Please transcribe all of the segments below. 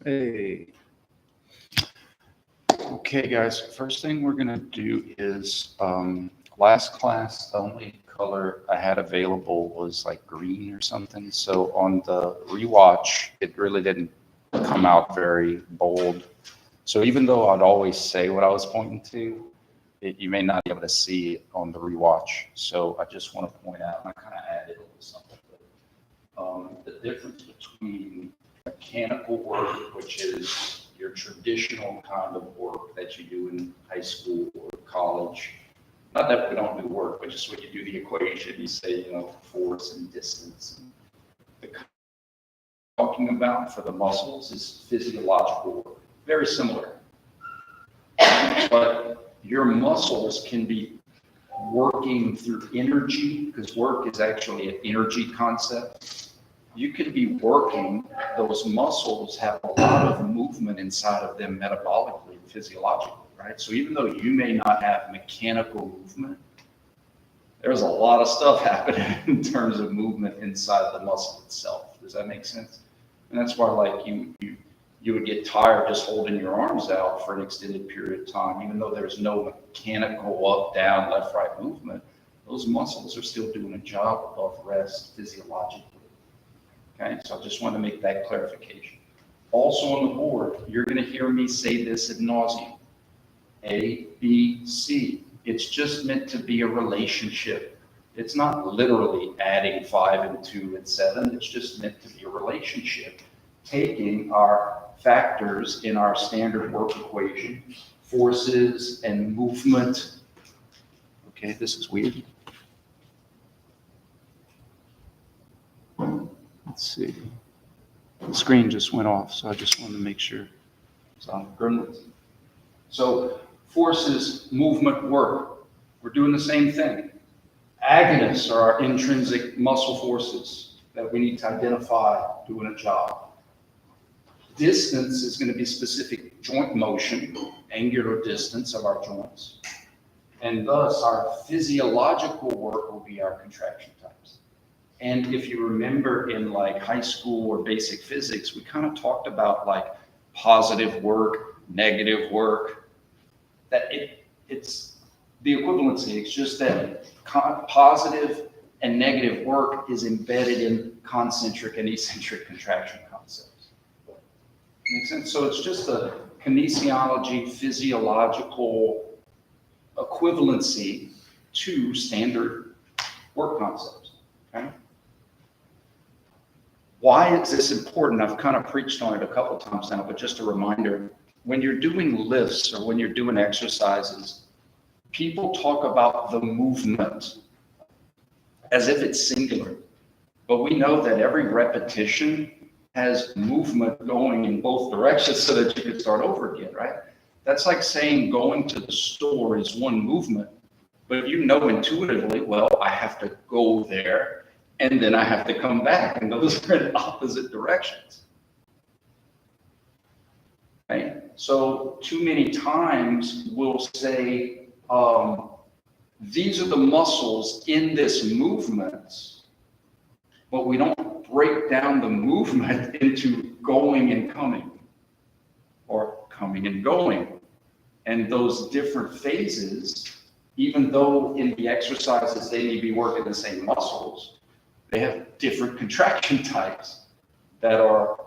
Hey. Okay, guys, first thing we're gonna do is, last class, the only color I had available was like green or something. So on the rewatch, it really didn't come out very bold. So even though I'd always say what I was pointing to, you may not be able to see it on the rewatch. So I just want to point out, and I kind of added a little something, the difference between mechanical work, which is your traditional kind of work that you do in high school or college. Not that we don't do work, but just when you do the equation, you say, force and distance. The talking about for the muscles is physiological work, very similar. But your muscles can be working through energy, because work is actually an energy concept. You could be working, those muscles have a lot of movement inside of them metabolically and physiologically, right? So even though you may not have mechanical movement, there's a lot of stuff happening in terms of movement inside the muscle itself. Does that make sense? And that's why, like, you would get tired just holding your arms out for an extended period of time, even though there's no mechanical up, down, left, right movement. Those muscles are still doing a job of rest physiologically. Okay, so I just want to make that clarification. Also on the board, you're going to hear me say this ad nauseum. A, B, C. It's just meant to be a relationship. It's not literally adding 5 and 2 and 7. It's just meant to be a relationship. Taking our factors in our standard work equation, forces and movement. Okay, this is weird. Let's see. The screen just went off, so I just wanted to make sure. So forces, movement, work. We're doing the same thing. Agonists are our intrinsic muscle forces that we need to identify doing a job. Distance is going to be specific joint motion, angular distance of our joints. And thus our physiological work will be our contraction types. And if you remember in like high school or basic physics, we kind of talked about like positive work, negative work, that it's the equivalency. It's just that positive and negative work is embedded in concentric and eccentric contraction concepts. Make sense? So it's just a kinesiology, physiological equivalency to standard work concepts. Okay? Why is this important? I've kind of preached on it a couple of times now, but just a reminder, when you're doing lifts or when you're doing exercises, people talk about the movement as if it's singular. But we know that every repetition has movement going in both directions so that you can start over again, right? That's like saying going to the store is one movement, but you know intuitively, well, I have to go there and then I have to come back, and those are in opposite directions. Right? So too many times we'll say, these are the muscles in this movement, but we don't break down the movement into going and coming, or coming and going. And those different phases, even though in the exercises they may be working the same muscles, they have different contraction types that are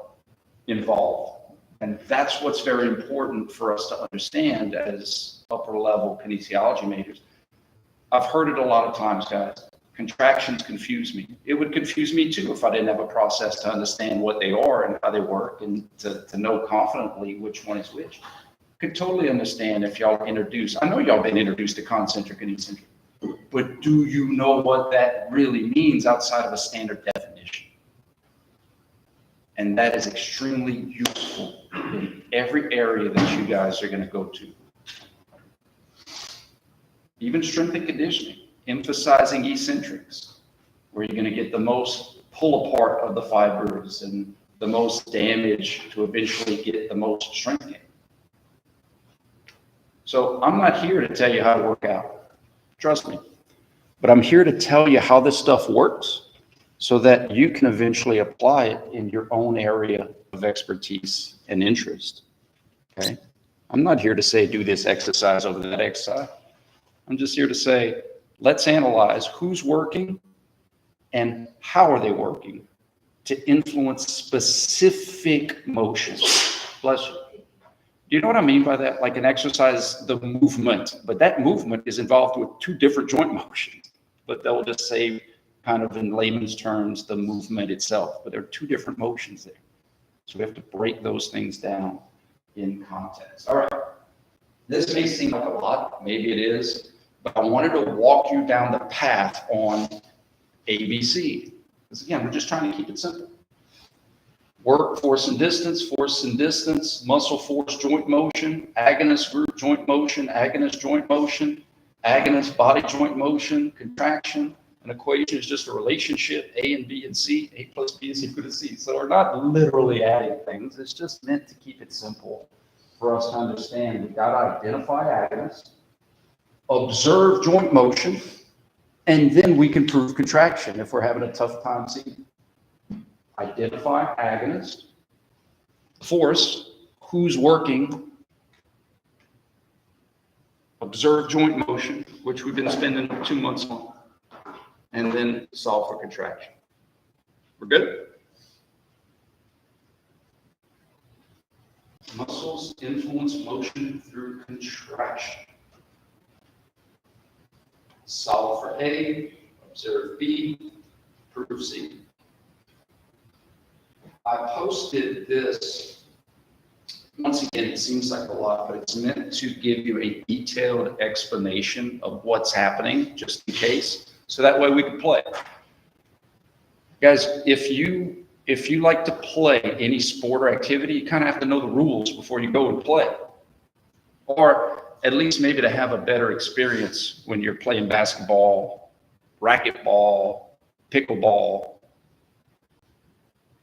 involved. And that's what's very important for us to understand as upper level kinesiology majors. I've heard it a lot of times, guys. Contractions confuse me. It would confuse me too if I didn't have a process to understand what they are and how they work and to know confidently which one is which. I could totally understand if y'all introduced, I know y'all been introduced to concentric and eccentric, but do you know what that really means outside of a standard definition? And that is extremely useful in every area that you guys are going to go to. Even strength and conditioning, emphasizing eccentrics, where you're going to get the most pull apart of the fibers and the most damage to eventually get the most strength gain. So I'm not here to tell you how to work out. Trust me. But I'm here to tell you how this stuff works so that you can eventually apply it in your own area of expertise and interest. Okay? I'm not here to say do this exercise over that exercise. I'm just here to say, let's analyze who's working and how are they working to influence specific motions. Bless you. Do you know what I mean by that? Like an exercise, the movement, but that movement is involved with two different joint motions, but they'll just say kind of in layman's terms, the movement itself, but there are two different motions there. So we have to break those things down in context. All right. This may seem like a lot, maybe it is, but I wanted to walk you down the path on ABC. Because again, we're just trying to keep it simple. Work, force and distance, muscle force, joint motion, agonist group, joint motion, agonist body joint motion, contraction. An equation is just a relationship, A and B and C, A plus B is equal to C. So we're not literally adding things. It's just meant to keep it simple for us to understand. We've got to identify agonist, observe joint motion, and then we can prove contraction if we're having a tough time seeing. Identify agonist, force, who's working, observe joint motion, which we've been spending 2 months on, and then solve for contraction. We're good? Muscles influence motion through contraction. Solve for A, observe B, prove C. I posted this, once again, it seems like a lot, but it's meant to give you a detailed explanation of what's happening, just in case, so that way we can play. Guys, if you like to play any sport or activity, you kind of have to know the rules before you go and play. Or at least maybe to have a better experience when you're playing basketball, racquetball, pickleball.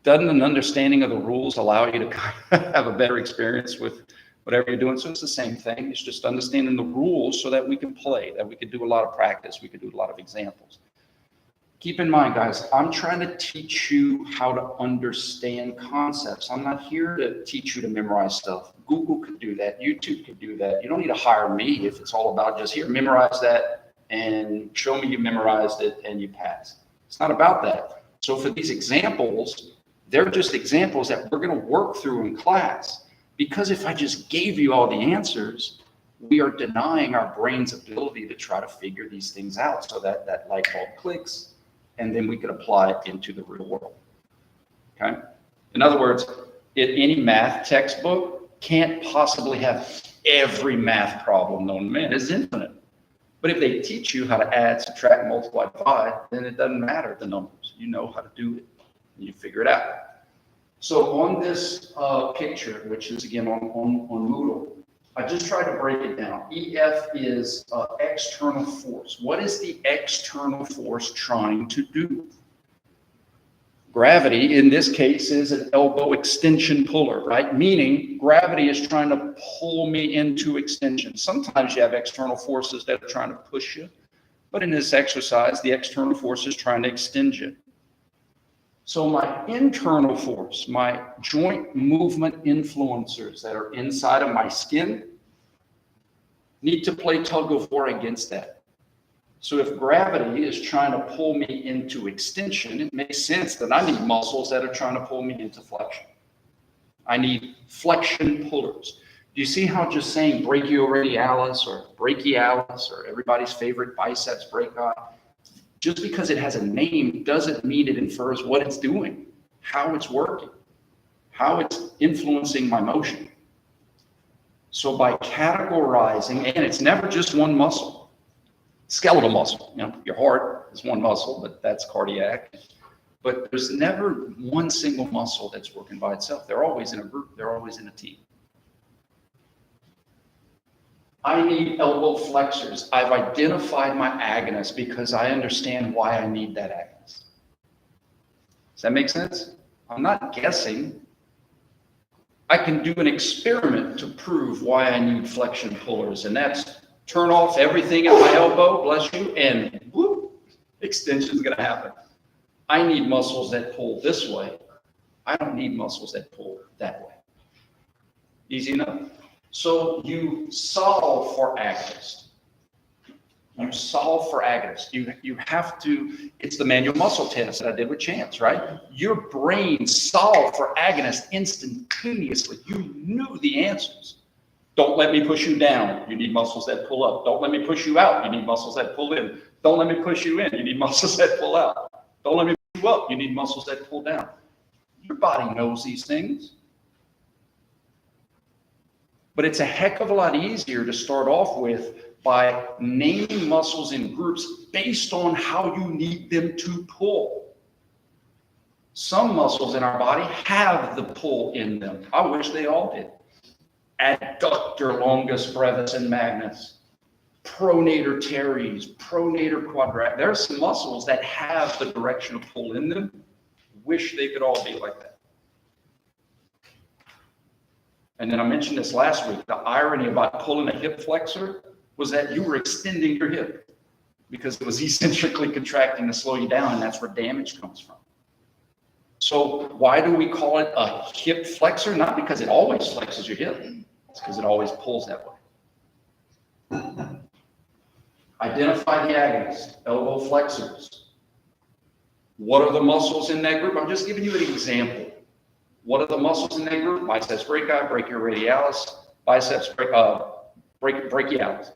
Doesn't an understanding of the rules allow you to kind of have a better experience with whatever you're doing? So it's the same thing. It's just understanding the rules so that we can play, that we can do a lot of practice, we can do a lot of examples. Keep in mind, guys, I'm trying to teach you how to understand concepts. I'm not here to teach you to memorize stuff. Google could do that. YouTube could do that. You don't need to hire me if it's all about just here, memorize that and show me you memorized it and you passed. It's not about that. So for these examples, they're just examples that we're going to work through in class. Because if I just gave you all the answers, we are denying our brain's ability to try to figure these things out so that that light bulb clicks, and then we can apply it into the real world. Okay? In other words, any math textbook can't possibly have every math problem known to man. It's infinite. But if they teach you how to add, subtract, multiply, divide, then it doesn't matter the numbers. You know how to do it. You figure it out. So on this picture, which is again on Moodle, I just tried to break it down. EF is external force. What is the external force trying to do? Gravity, in this case, is an elbow extension puller, right? Meaning gravity is trying to pull me into extension. Sometimes you have external forces that are trying to push you, but in this exercise, the external force is trying to extend you. So my internal force, my joint movement influencers that are inside of my skin need to play tug of war against that. So if gravity is trying to pull me into extension, it makes sense that I need muscles that are trying to pull me into flexion. I need flexion pullers. Do you see how just saying brachioradialis or brachialis or everybody's favorite biceps brachii, just because it has a name doesn't mean it infers what it's doing, how it's working, how it's influencing my motion. So by categorizing, and it's never just one muscle, skeletal muscle, you know, your heart is one muscle, but that's cardiac. But there's never one single muscle that's working by itself. They're always in a group, they're always in a team. I need elbow flexors. I've identified my agonist because I understand why I need that agonist. Does that make sense? I'm not guessing. I can do an experiment to prove why I need flexion pullers, and that's turn off everything at my elbow, bless you, and whoop, extension is going to happen. I need muscles that pull this way. I don't need muscles that pull that way. Easy enough. So you solve for agonist. You solve for agonist. You have to, it's the manual muscle test that I did with Chance, right? Your brain solved for agonist instantaneously. You knew the answers. Don't let me push you down. You need muscles that pull up. Don't let me push you out. You need muscles that pull in. Don't let me push you in. You need muscles that pull out. Don't let me push you up. You need muscles that pull down. Your body knows these things. But it's a heck of a lot easier to start off with by naming muscles in groups based on how you need them to pull. Some muscles in our body have the pull in them. I wish they all did. Adductor longus brevis and magnus, pronator teres, pronator quadratus. There are some muscles that have the direction of pull in them. Wish they could all be like that. And then I mentioned this last week. The irony about pulling a hip flexor was that you were extending your hip because it was eccentrically contracting to slow you down, and that's where damage comes from. So why do we call it a hip flexor? Not because it always flexes your hip. It's because it always pulls that way. Identify the agonist, elbow flexors. What are the muscles in that group? I'm just giving you an example. What are the muscles in that group? Biceps brachii, brachioradialis, biceps brachialis.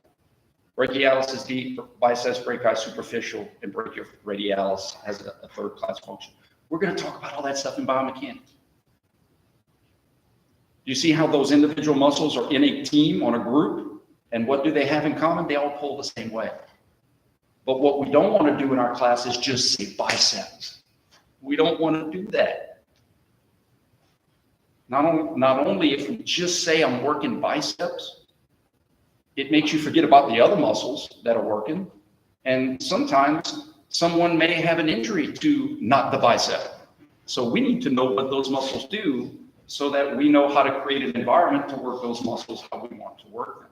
Brachialis is deep, biceps brachii superficial, and brachioradialis has a third class function. We're going to talk about all that stuff in biomechanics. You see how those individual muscles are in a team, on a group, and what do they have in common? They all pull the same way. But what we don't want to do in our class is just say biceps. We don't want to do that. Not only if we just say I'm working biceps, it makes you forget about the other muscles that are working. And sometimes someone may have an injury to not the bicep. So we need to know what those muscles do so that we know how to create an environment to work those muscles how we want to work them.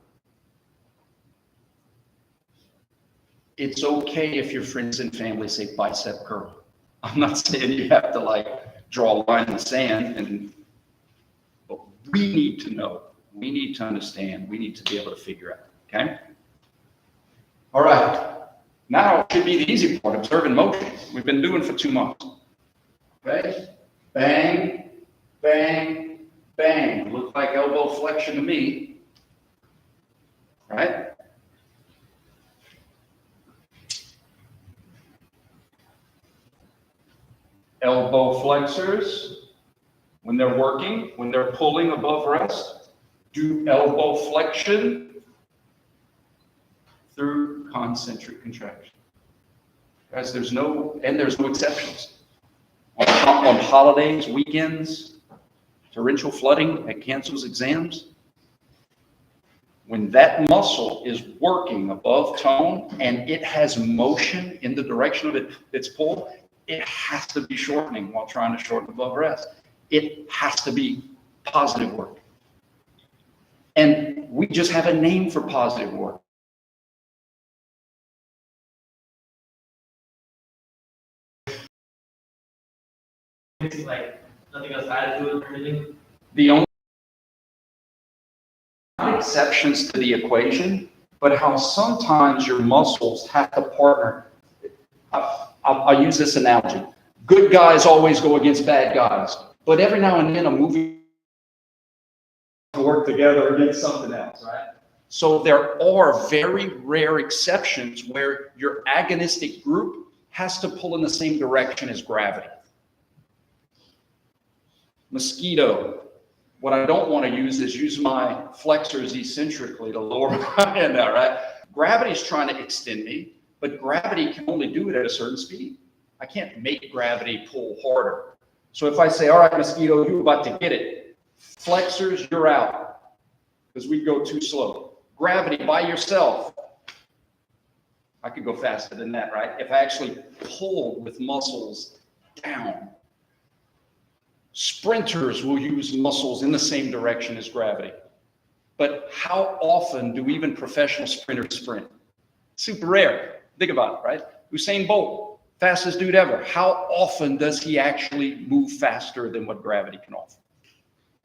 It's okay if your friends and family say bicep curl. I'm not saying you have to like draw a line in the sand, but we need to know, we need to understand, we need to be able to figure out, okay? All right, now it should be the easy part, observing motion. We've been doing for 2 months, okay? Bang, bang, bang. Looks like elbow flexion to me, right? Elbow flexors, when they're working, when they're pulling above rest, do elbow flexion through concentric contraction. Guys, there's no exceptions. On holidays, weekends, torrential flooding that cancels exams, when that muscle is working above tone and it has motion in the direction of its pull, it has to be shortening while trying to shorten above rest. It has to be positive work. And we just have a name for positive work. Like nothing else added to it or anything? The only exceptions to the equation, but how sometimes your muscles have to partner. I'll use this analogy. Good guys always go against bad guys, but every now and then a movie to work together against something else, right? So there are very rare exceptions where your agonistic group has to pull in the same direction as gravity. Mosquito. What I don't want to use is use my flexors eccentrically to lower my hand out, right? Gravity's trying to extend me, but gravity can only do it at a certain speed. I can't make gravity pull harder. So if I say, all right, mosquito, you're about to get it. Flexors, you're out, because we go too slow. Gravity by yourself, I could go faster than that, right? If I actually pull with muscles down. Sprinters will use muscles in the same direction as gravity. But how often do even professional sprinters sprint? Super rare. Think about it, right? Usain Bolt, Fastest dude ever. How often does he actually move faster than what gravity can offer?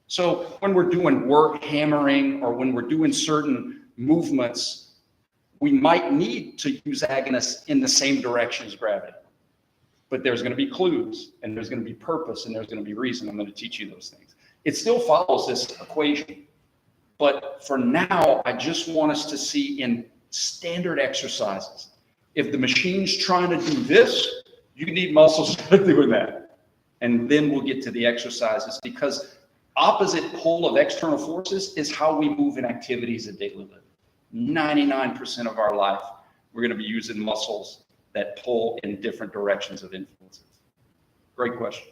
So when we're doing work hammering or when we're doing certain movements, we might need to use agonists in the same direction as gravity. But there's going to be clues, and there's going to be purpose, and there's going to be reason. I'm going to teach you those things. It still follows this equation. But for now, I just want us to see in standard exercises. If the machine's trying to do this, you need muscles that are doing that. And then we'll get to the exercises, because opposite pole of external forces is how we move in activities of daily living. 99% of our life, we're going to be using muscles that pull in different directions of influences. Great question.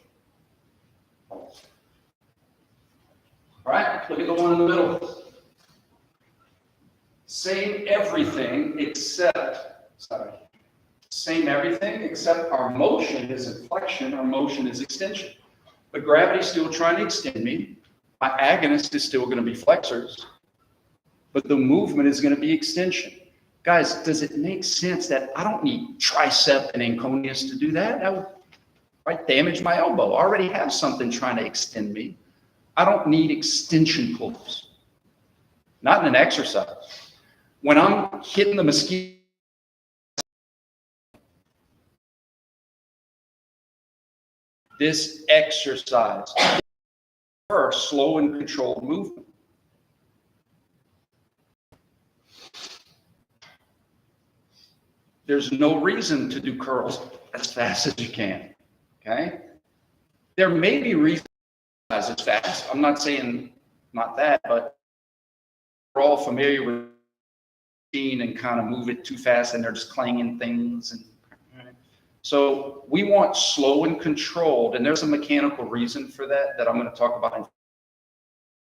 All right, look at the one in the middle. Same everything except our motion is inflection, our motion is extension. But gravity's still trying to extend me. My agonist is still going to be flexors, but the movement is going to be extension. Guys, does it make sense that I don't need tricep and anconeus to do that? That would damage my elbow. I already have something trying to extend me. I don't need extension pulls. Not in an exercise. When I'm hitting the mosquito, this exercise for slow and controlled movement. There's no reason to do curls as fast as you can, okay? There may be reasons as fast. I'm not saying not that, but we're all familiar with machine and kind of move it too fast and they're just clanging things. And so we want slow and controlled, and there's a mechanical reason for that I'm going to talk about,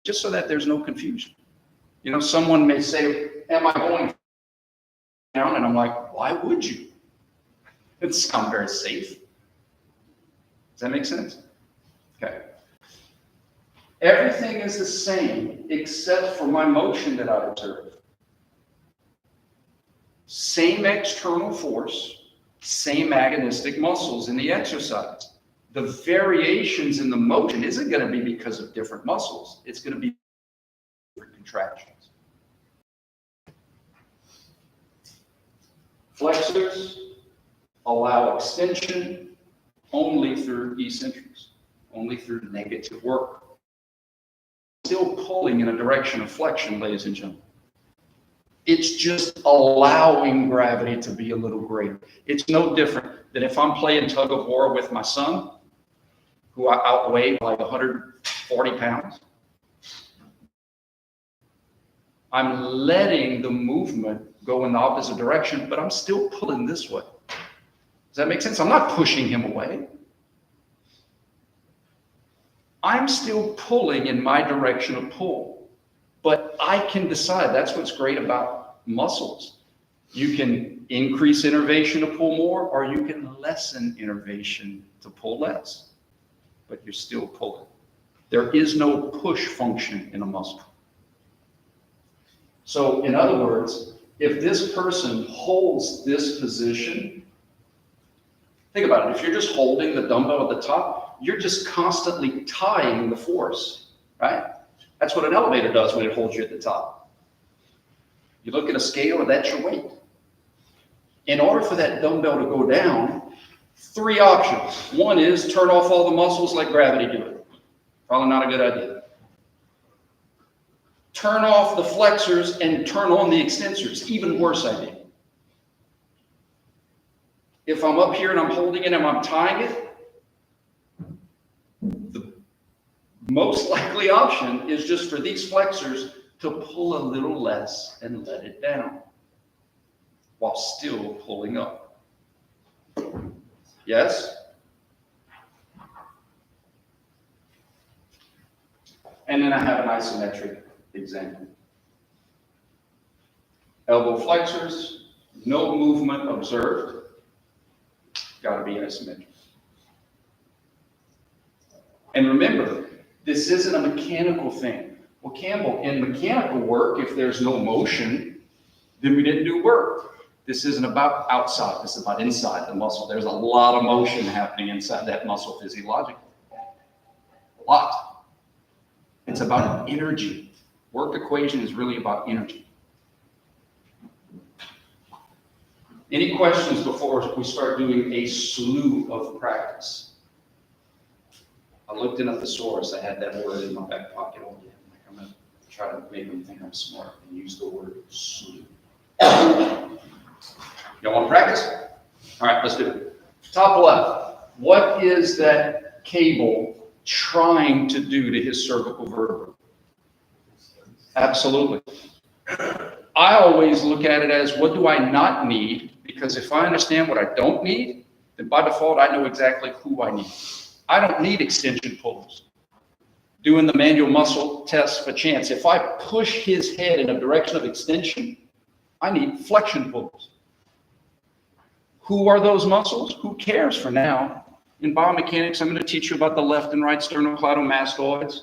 just so that there's no confusion. You know, someone may say, am I going down? And I'm like, why would you? It sounds very safe. Does that make sense? Okay. Everything is the same except for my motion that I observe. Same external force, same agonistic muscles in the exercise. The variations in the motion isn't going to be because of different muscles. It's going to be different contractions. Flexors allow extension only through eccentrics, only through negative work. Still pulling in a direction of flexion, ladies and gentlemen. It's just allowing gravity to be a little greater. It's no different than if I'm playing tug of war with my son, who I outweigh like 140 pounds. I'm letting the movement go in the opposite direction, but I'm still pulling this way. Does that make sense? I'm not pushing him away. I'm still pulling in my direction of pull, but I can decide. That's what's great about muscles. You can increase innervation to pull more, or you can lessen innervation to pull less, but you're still pulling. There is no push function in a muscle. So in other words, if this person holds this position, think about it. If you're just holding the dumbbell at the top, you're just constantly tying the force, right? That's what an elevator does when it holds you at the top. You look at a scale, and that's your weight. In order for that dumbbell to go down, 3 options. One is turn off all the muscles like gravity do it. Probably not a good idea. Turn off the flexors and turn on the extensors. Even worse idea. If I'm up here and I'm holding it and I'm tying it, the most likely option is just for these flexors to pull a little less and let it down while still pulling up. Yes? And then I have an isometric example. Elbow flexors, no movement observed. Got to be isometric. And remember, this isn't a mechanical thing. Well, Campbell, in mechanical work, if there's no motion, then we didn't do work. This isn't about outside, this is about inside the muscle. There's a lot of motion happening inside that muscle physiologically. A lot. It's about energy. Work equation is really about energy. Any questions before we start doing a slew of practice? I looked in a thesaurus, I had that word in my back pocket all day. I'm gonna try to make them think I'm smart and use the word slew. Y'all want to practice? All right, let's do it. Top left. What is that cable trying to do to his cervical vertebra? Absolutely. I always look at it as, what do I not need? Because if I understand what I don't need, then by default, I know exactly who I need. I don't need extension pullers. Doing the manual muscle test for chance. If I push his head in a direction of extension, I need flexion pullers. Who are those muscles? Who cares for now? In biomechanics, I'm going to teach you about the left and right sternocleidomastoids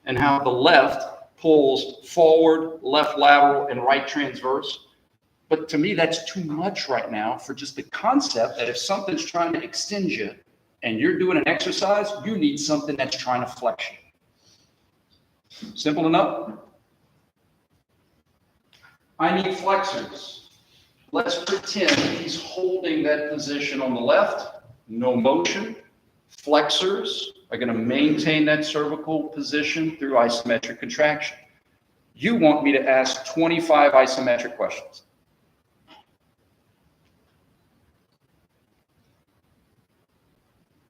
and how the left pulls forward, left lateral, and right transverse. But to me, that's too much right now for just the concept that if something's trying to extend you and you're doing an exercise, you need something that's trying to flex you. Simple enough? I need flexors. Let's pretend he's holding that position on the left, no motion. Flexors are going to maintain that cervical position through isometric contraction. You want me to ask 25 isometric questions.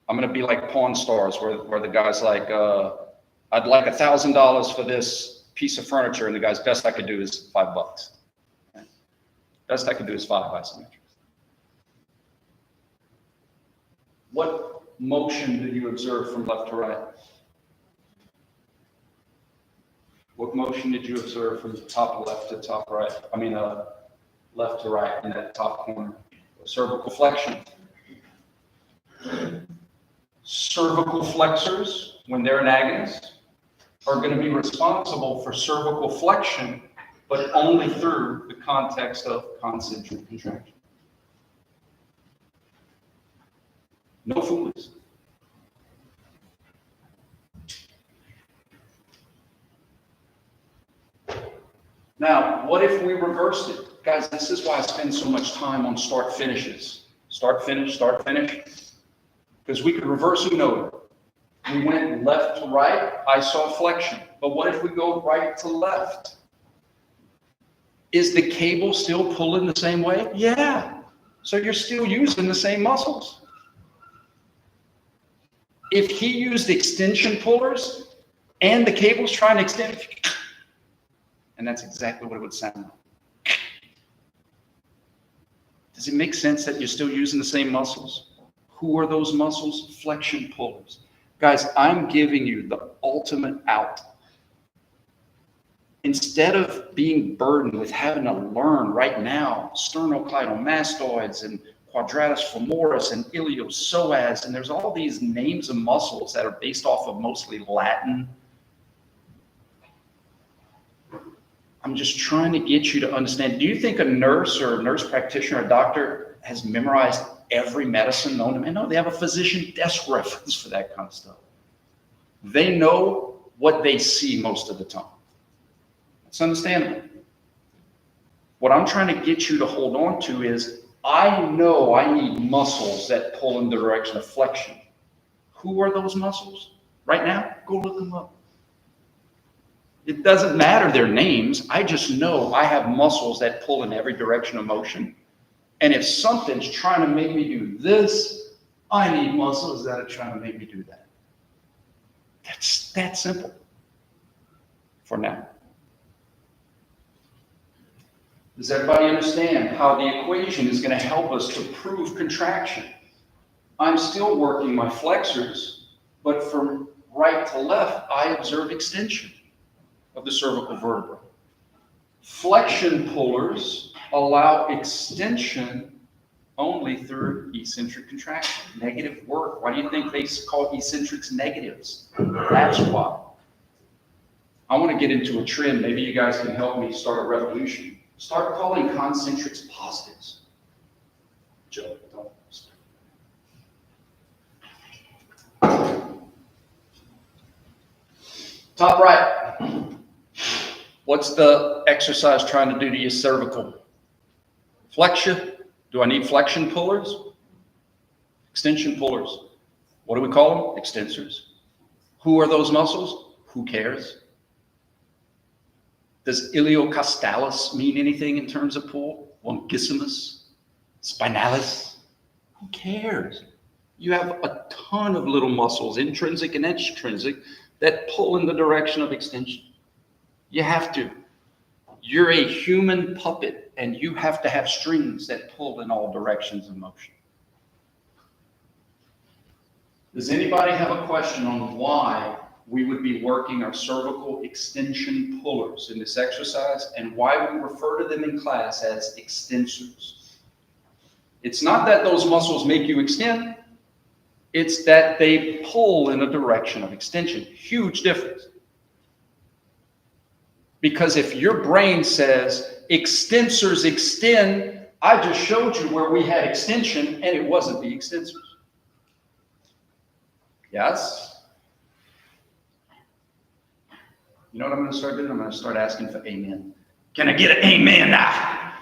I'm going to be like Pawn Stars, where the guy's like, I'd like $1,000 for this piece of furniture, and the guy's best I could do is $5. Best I can do is 5 isometrics. What motion did you observe from left to right? What motion did you observe from top left to top right? I mean, left to right in that top corner. Cervical flexion. Cervical flexors, when they're an agonist, are going to be responsible for cervical flexion, but only through the context of concentric contraction. No foolies. Now, what if we reversed it? Guys, this is why I spend so much time on start finishes. Start, finish, because we could reverse Uno. We went left to right, I saw flexion. But what if we go right to left? Is the cable still pulling the same way? Yeah. So you're still using the same muscles. If he used extension pullers and the cable's trying to extend, and that's exactly what it would sound like. Does it make sense that you're still using the same muscles? Who are those muscles? Flexion pullers. Guys, I'm giving you the ultimate out. Instead of being burdened with having to learn right now sternocleidomastoids and quadratus femoris and iliopsoas, and there's all these names of muscles that are based off of mostly Latin. I'm just trying to get you to understand. Do you think a nurse or a nurse practitioner or a doctor has memorized every medicine known to man? No, they have a physician desk reference for that kind of stuff. They know what they see most of the time. It's understandable. What I'm trying to get you to hold on to is, I know I need muscles that pull in the direction of flexion. Who are those muscles? Right now, go look them up. It doesn't matter their names. I just know I have muscles that pull in every direction of motion. And if something's trying to make me do this, I need muscles that are trying to make me do that. That's that simple for now. Does everybody understand how the equation is going to help us to prove contraction? I'm still working my flexors, but from right to left, I observe extension of the cervical vertebra. Flexion pullers allow extension only through eccentric contraction. Negative work. Why do you think they call eccentrics negatives? That's why. I want to get into a trend. Maybe you guys can help me start a revolution. Start calling concentrics positives. Joe, don't. Top right. What's the exercise trying to do to your cervical? Flexion. Do I need flexion pullers? Extension pullers. What do we call them? Extensors. Who are those muscles? Who cares? Does iliocostalis mean anything in terms of pull? Longissimus? Spinalis? Who cares? You have a ton of little muscles, intrinsic and extrinsic, that pull in the direction of extension. You have to. You're a human puppet, and you have to have strings that pull in all directions of motion. Does anybody have a question on why we would be working our cervical extension pullers in this exercise and why we refer to them in class as extensors? It's not that those muscles make you extend. It's that they pull in a direction of extension. Huge difference. Because if your brain says extensors extend, I just showed you where we had extension and it wasn't the extensors. Yes? You know what I'm going to start doing? I'm going to start asking for amen. Can I get an amen now?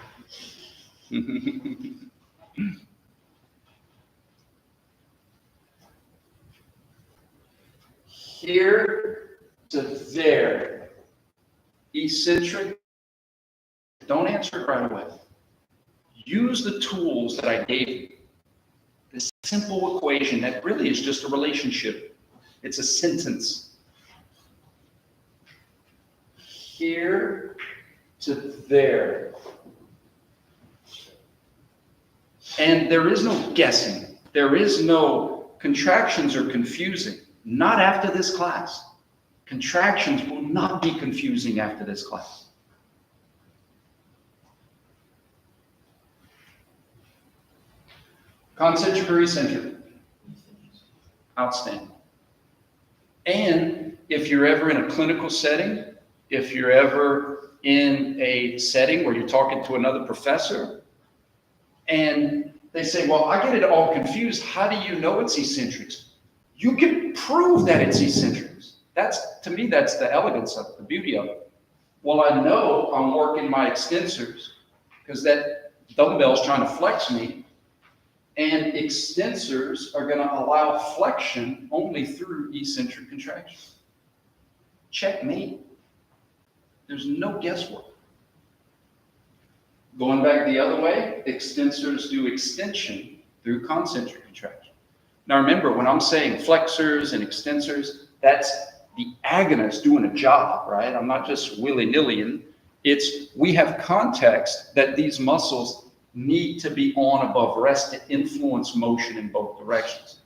Here to there. Eccentric. Don't answer it right away. Use the tools that I gave you. This simple equation that really is just a relationship. It's a sentence. Here to there. And there is no guessing. There is no contractions are confusing. Not after this class. Contractions will not be confusing after this class. Concentric or eccentric? Outstanding. And if you're ever in a clinical setting, if you're ever in a setting where you're talking to another professor and they say, well, I get it all confused. How do you know it's eccentrics? You can prove that it's eccentrics. To me, that's the elegance of it, the beauty of it. Well, I know I'm working my extensors because that dumbbell's trying to flex me. And extensors are going to allow flexion only through eccentric contraction. Checkmate. There's no guesswork. Going back the other way, extensors do extension through concentric contraction. Now remember, when I'm saying flexors and extensors, that's the agonist doing a job, right? I'm not just willy-nilly. We have context that these muscles need to be on above rest to influence motion in both directions.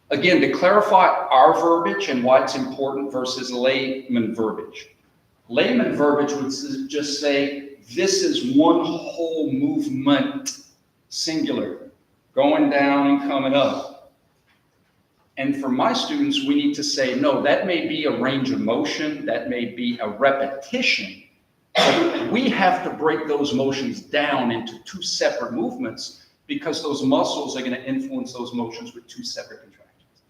Again, to clarify our verbiage and why it's important versus layman verbiage. Layman verbiage would just say, this is one whole movement, singular, going down and coming up. And for my students, we need to say, no, that may be a range of motion, that may be a repetition. We have to break those motions down into two separate movements because those muscles are going to influence those motions with two separate contractions.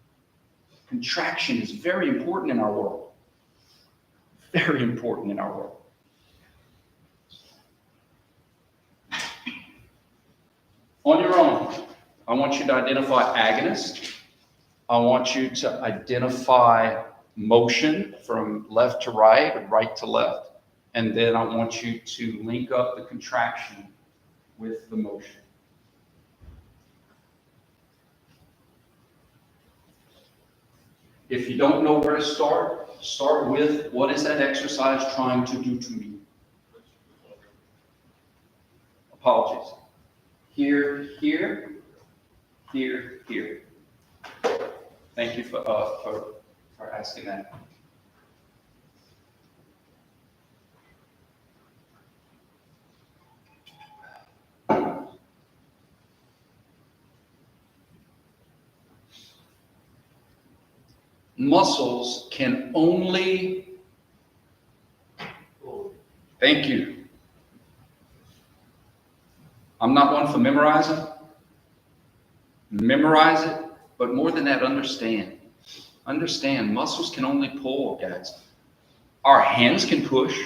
Contraction is very important in our world. Very important in our world. On your own, I want you to identify agonist. I want you to identify motion from left to right or right to left. And then I want you to link up the contraction with the motion. If you don't know where to start with what is that exercise trying to do to me? Apologies. Here, here, here, here. Thank you for asking that. Muscles can only, thank you. I'm not one for memorizing. Memorize it, but more than that, understand. Understand, muscles can only pull, guys. Our hands can push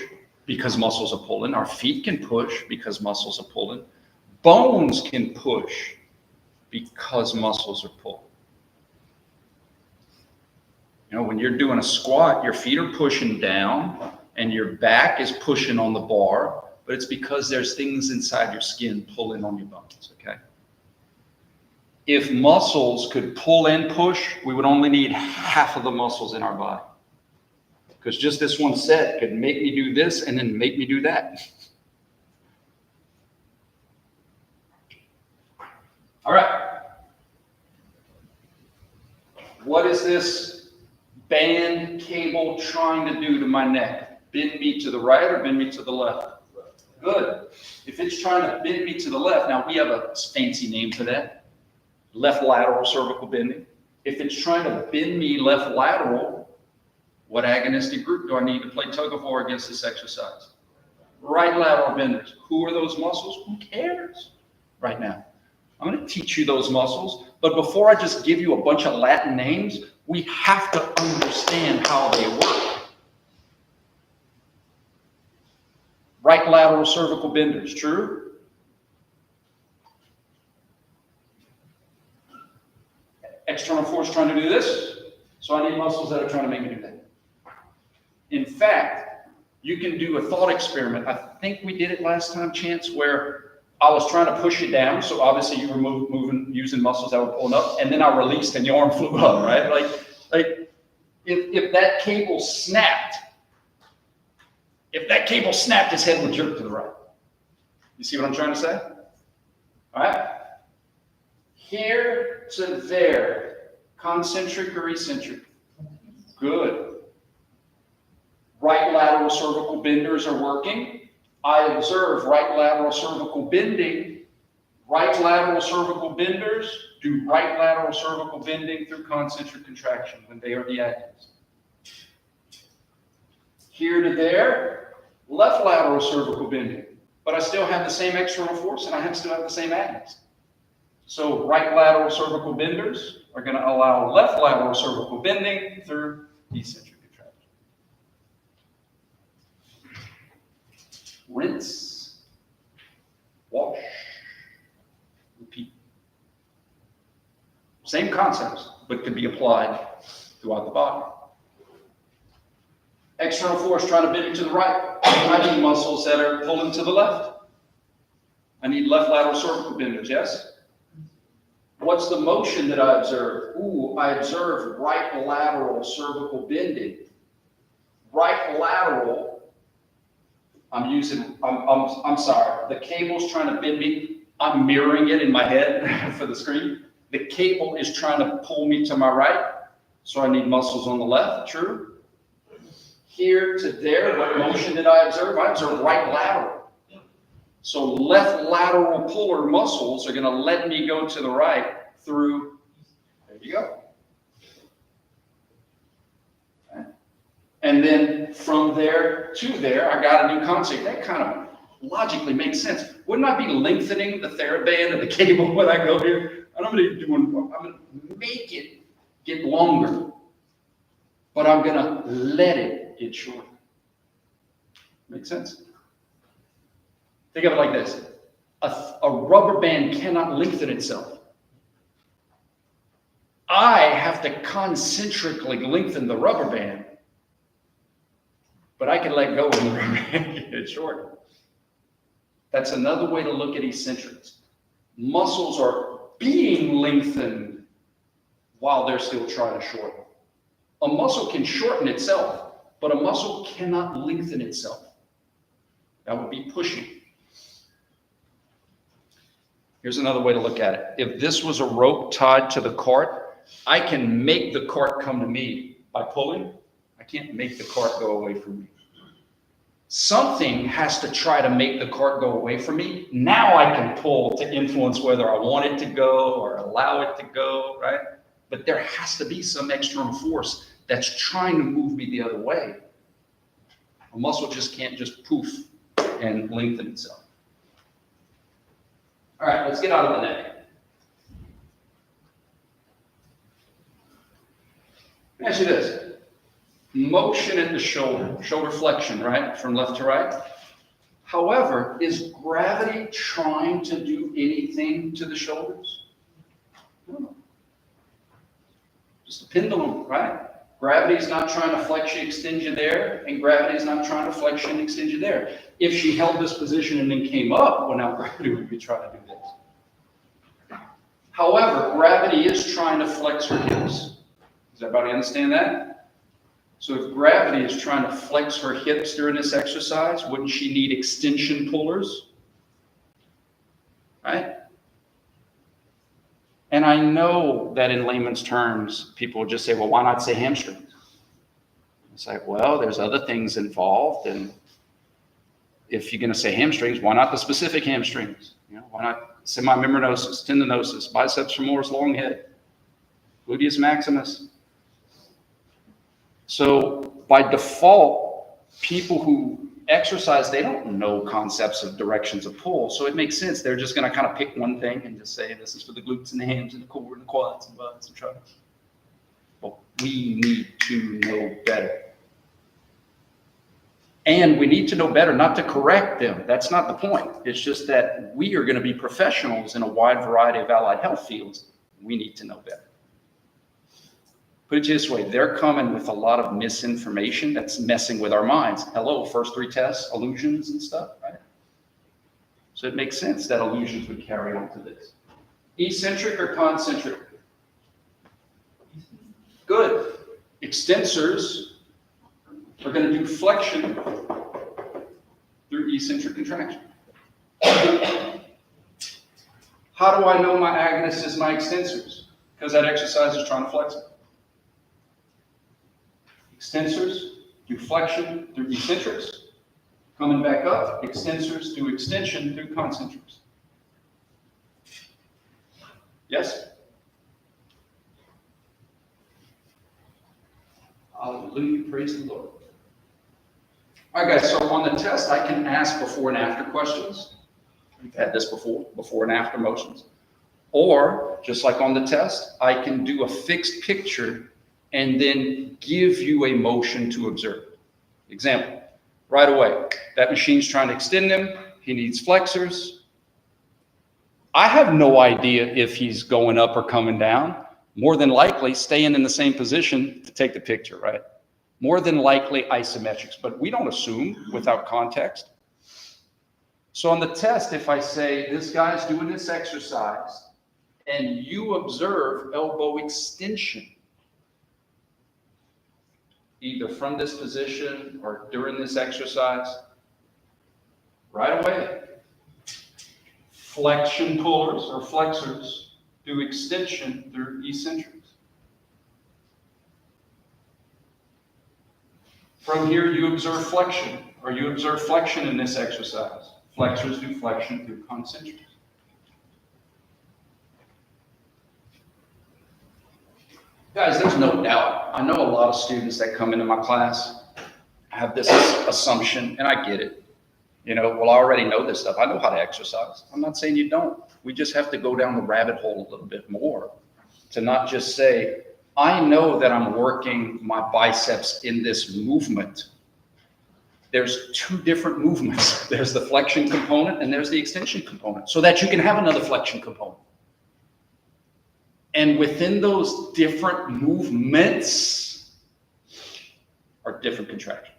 because muscles are pulling. Our feet can push because muscles are pulling. Bones can push because muscles are pulling. You know, when you're doing a squat, your feet are pushing down and your back is pushing on the bar, but it's because there's things inside your skin pulling on your bones, okay? If muscles could pull and push, we would only need half of the muscles in our body. Because just this one set could make me do this and then make me do that. All right. What is this band cable trying to do to my neck? Bend me to the right or bend me to the left? Good. If it's trying to bend me to the left, now we have a fancy name for that. Left lateral cervical bending. If it's trying to bend me left lateral, what agonistic group do I need to play tug of war against this exercise? Right lateral benders. Who are those muscles? Who cares right now? I'm going to teach you those muscles, but before I just give you a bunch of Latin names, we have to understand how they work. Right lateral cervical benders, true? External force trying to do this, so I need muscles that are trying to make me do that. In fact, you can do a thought experiment. I think we did it last time, Chance, where I was trying to push you down, so obviously you were moving, using muscles that were pulling up, and then I released and your arm flew up, right? Like if that cable snapped, his head would jerk to the right. You see what I'm trying to say? All right? Here to there, concentric or eccentric? Good. Right lateral cervical benders are working. I observe right lateral cervical bending. Right lateral cervical benders do right lateral cervical bending through concentric contraction when they are the actins. Here to there, left lateral cervical bending. But I still have the same external force and I still have the same agonists. So right lateral cervical benders are going to allow left lateral cervical bending through eccentric contraction. Rinse, wash, repeat. Same concepts, but can be applied throughout the body. External force trying to bend you to the right. I need muscles that are pulling to the left. I need left lateral cervical benders, yes? What's the motion that I observe? Ooh, I observe right lateral cervical bending. Right lateral, I'm sorry, the cable's trying to bend me. I'm mirroring it in my head for the screen. The cable is trying to pull me to my right, so I need muscles on the left, true? Here to there, what motion did I observe? I observe right lateral. So left lateral puller muscles are going to let me go to the right through, there you go. Okay. And then from there to there, I got a new concept. That kind of logically makes sense. Wouldn't I be lengthening the TheraBand of the cable when I go here? I'm going to make it get longer, but I'm going to let it get shorter. Make sense? Think of it like this. A rubber band cannot lengthen itself. I have to concentrically lengthen the rubber band, but I can let go of the rubber band and get it shorter. That's another way to look at eccentrics. Muscles are being lengthened while they're still trying to shorten. A muscle can shorten itself, but a muscle cannot lengthen itself. That would be pushing. Here's another way to look at it. If this was a rope tied to the cart, I can make the cart come to me by pulling. I can't make the cart go away from me. Something has to try to make the cart go away from me. Now I can pull to influence whether I want it to go or allow it to go, right? But there has to be some external force that's trying to move me the other way. A muscle just can't just poof and lengthen itself. All right, let's get out of the neck. Let me ask you this. Motion at the shoulder, shoulder flexion, right? From left to right. However, is gravity trying to do anything to the shoulders? No. Just a pendulum, right? Gravity is not trying to flex you, extend you there, and gravity is not trying to flex you and extend you there. If she held this position and then came up, well, now gravity would be trying to do this. However, gravity is trying to flex her hips. Does everybody understand that? So if gravity is trying to flex her hips during this exercise, wouldn't she need extension pullers? Right? And I know that in layman's terms, people will just say, well, why not say hamstrings? It's like, well, there's other things involved. And if you're going to say hamstrings, why not the specific hamstrings? You know, why not semimembranosus, tendinosis, biceps femoris, long head, gluteus maximus? So by default, people who exercise, they don't know concepts of directions of pull. So it makes sense. They're just going to kind of pick one thing and just say, this is for the glutes and the hams and the core and the quads and buttocks and triceps. But we need to know better. And we need to know better, not to correct them. That's not the point. It's just that we are going to be professionals in a wide variety of allied health fields. We need to know better. Put it this way, they're coming with a lot of misinformation that's messing with our minds. Hello, first three tests, illusions and stuff, right? So it makes sense that illusions would carry on to this. Eccentric or concentric? Good. Extensors are going to do flexion through eccentric contraction. How do I know my agonist is my extensors? Because that exercise is trying to flex it. Extensors do flexion through eccentrics. Coming back up, extensors do extension through concentrics. Yes? Hallelujah, praise the Lord. All right, guys, so on the test, I can ask before and after questions. We've had this before and after motions. Or, just like on the test, I can do a fixed picture and then give you a motion to observe. Example, right away, that machine's trying to extend him. He needs flexors. I have no idea if he's going up or coming down. More than likely, staying in the same position to take the picture, right? More than likely isometrics, but we don't assume without context. So on the test, if I say, this guy's doing this exercise, and you observe elbow extension, either from this position or during this exercise, right away, flexion pullers or flexors do extension through eccentrics. From here, you observe flexion, or you observe flexion in this exercise. Flexors do flexion through concentrics. Guys, there's no doubt. I know a lot of students that come into my class have this assumption, and I get it. You know, well, I already know this stuff. I know how to exercise. I'm not saying you don't. We just have to go down the rabbit hole a little bit more to not just say, I know that I'm working my biceps in this movement. There's two different movements. There's the flexion component and there's the extension component, so that you can have another flexion component. And within those different movements are different contractions.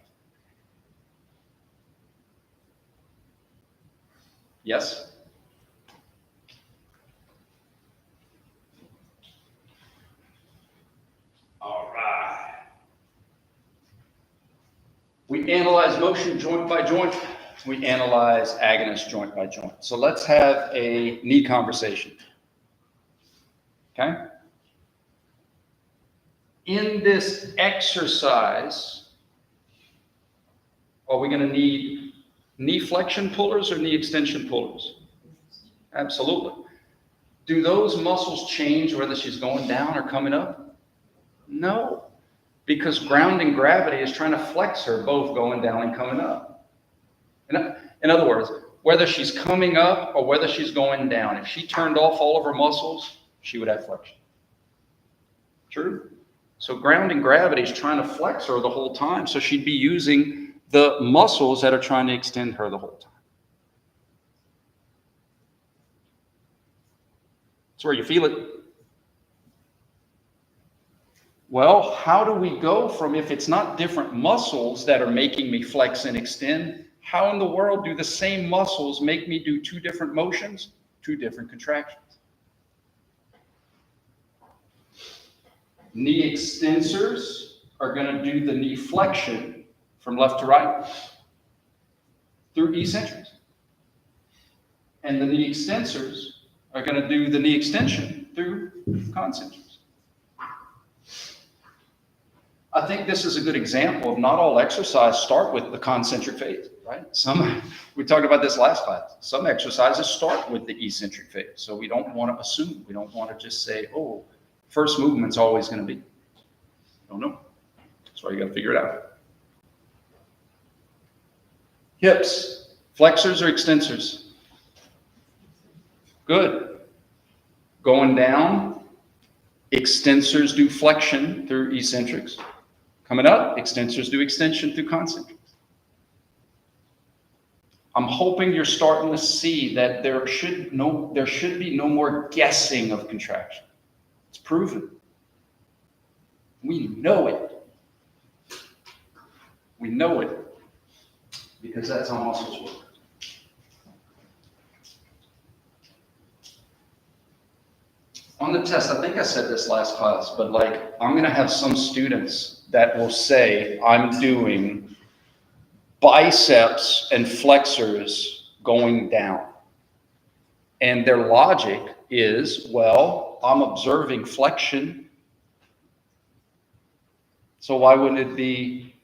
Yes? All right. We analyze motion joint by joint. We analyze agonist joint by joint. So let's have a knee conversation. Okay? In this exercise, are we going to need knee flexion pullers or knee extension pullers? Absolutely. Do those muscles change whether she's going down or coming up? No, because grounding gravity is trying to flex her both going down and coming up. In other words, whether she's coming up or whether she's going down. If she turned off all of her muscles, she would have flexion. True? So grounding gravity is trying to flex her the whole time, so she'd be using the muscles that are trying to extend her the whole time. That's where you feel it. Well, how do we go from, if it's not different muscles that are making me flex and extend, how in the world do the same muscles make me do two different motions, two different contractions? Knee extensors are going to do the knee flexion from left to right through eccentrics. And the knee extensors are going to do the knee extension through concentrics. I think this is a good example of not all exercise start with the concentric phase, right? We talked about this last class. Some exercises start with the eccentric phase. So we don't want to assume. We don't want to just say, oh, first movement's always going to be. Don't know. That's why you got to figure it out. Hips, flexors or extensors? Good. Going down, extensors do flexion through eccentrics. Coming up, extensors do extension through concentrics. I'm hoping you're starting to see that there should be no more guessing of contraction. It's proven. We know it. We know it because that's how muscles work. On the test, I think I said this last class, but like I'm going to have some students that will say, I'm doing biceps and flexors going down. And their logic is, well, I'm observing flexion, so why wouldn't it be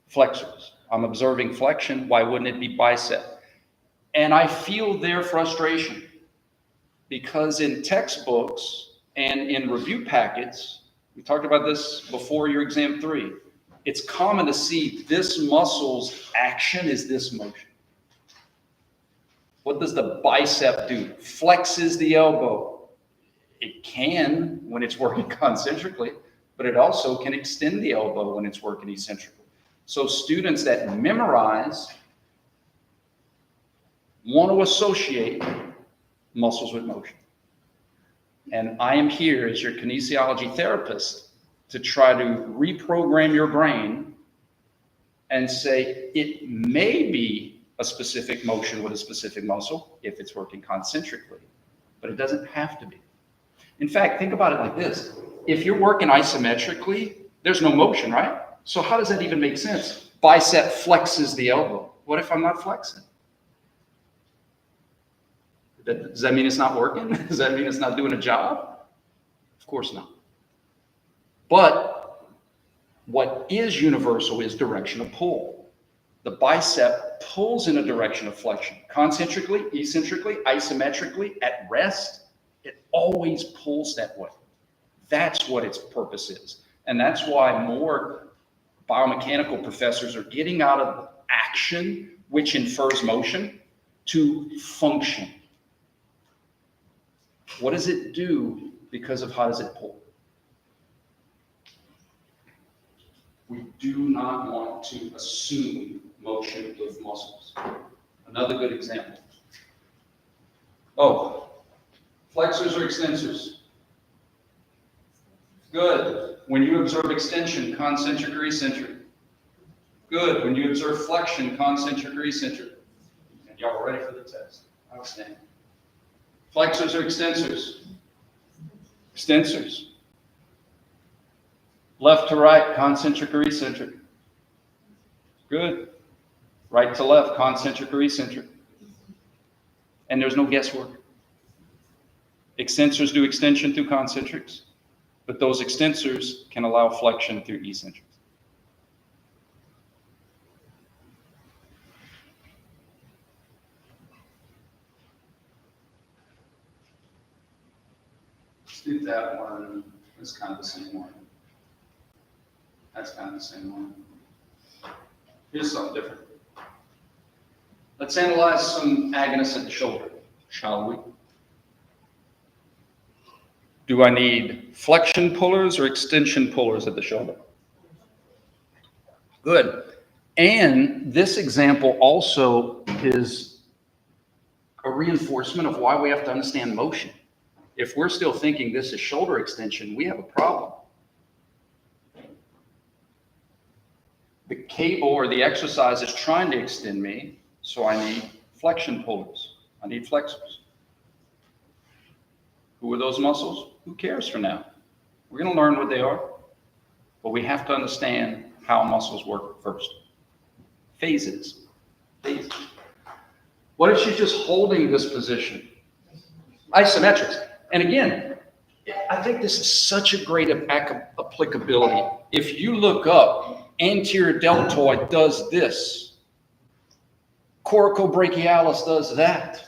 flexors? I'm observing flexion, why wouldn't it be bicep? And I feel their frustration because in textbooks and in review packets, we talked about this before your exam 3, it's common to see this muscle's action is this motion. What does the bicep do? Flexes the elbow. It can when it's working concentrically, but it also can extend the elbow when it's working eccentrically. So students that memorize want to associate muscles with motion. And I am here as your kinesiology therapist to try to reprogram your brain and say it may be a specific motion with a specific muscle if it's working concentrically, but it doesn't have to be. In fact, think about it like this. If you're working isometrically, there's no motion, right? So how does that even make sense? Bicep flexes the elbow. What if I'm not flexing? Does that mean it's not working? Does that mean it's not doing a job? Of course not. But what is universal is direction of pull. The bicep pulls in a direction of flexion. Concentrically, eccentrically, isometrically, at rest, it always pulls that way. That's what its purpose is. And that's why more biomechanical professors are getting out of action, which infers motion, to function. What does it do because of how does it pull? We do not want to assume motion with muscles. Another good example. Oh, flexors or extensors? Good. When you observe extension, concentric or eccentric? Good. When you observe flexion, concentric or eccentric? And y'all are ready for the test. Outstanding. Flexors or extensors? Extensors. Left to right, concentric or eccentric? Good. Right to left, concentric or eccentric? And there's no guesswork. Extensors do extension through concentrics, but those extensors can allow flexion through eccentrics. Let's do that one. It's kind of the same one. That's kind of the same one. Here's something different. Let's analyze some agonists at the shoulder, shall we? Do I need flexion pullers or extension pullers at the shoulder? Good. And this example also is a reinforcement of why we have to understand motion. If we're still thinking this is shoulder extension, we have a problem. The cable or the exercise is trying to extend me, so I need flexion pullers. I need flexors. Who are those muscles? Who cares for now? We're going to learn what they are, but we have to understand how muscles work first. Phases. Phases. What if she's just holding this position? Isometrics. And again, I think this is such a great applicability. If you look up, anterior deltoid does this. Coracobrachialis does that.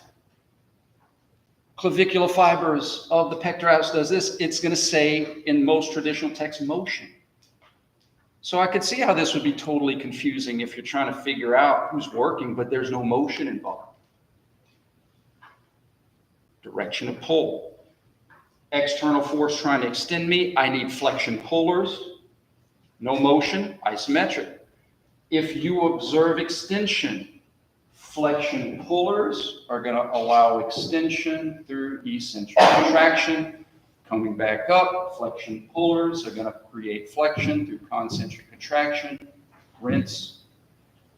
Clavicular fibers of the pectoralis does this. It's going to say in most traditional text motion. So I could see how this would be totally confusing if you're trying to figure out who's working, but there's no motion involved. Direction of pull. External force trying to extend me. I need flexion pullers. No motion, isometric. If you observe extension, flexion pullers are going to allow extension through eccentric contraction. Coming back up, flexion pullers are going to create flexion through concentric contraction. Rinse,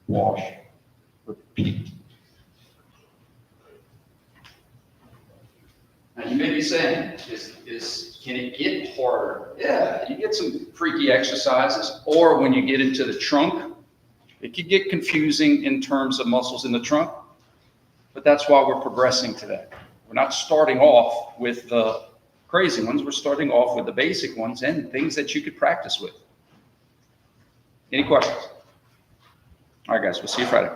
wash, repeat. Now you may be saying, can it get harder? Yeah, you get some freaky exercises, or when you get into the trunk, it could get confusing in terms of muscles in the trunk, but that's why we're progressing to that. We're not starting off with the crazy ones. We're starting off with the basic ones and things that you could practice with. Any questions? All right, guys, we'll see you Friday.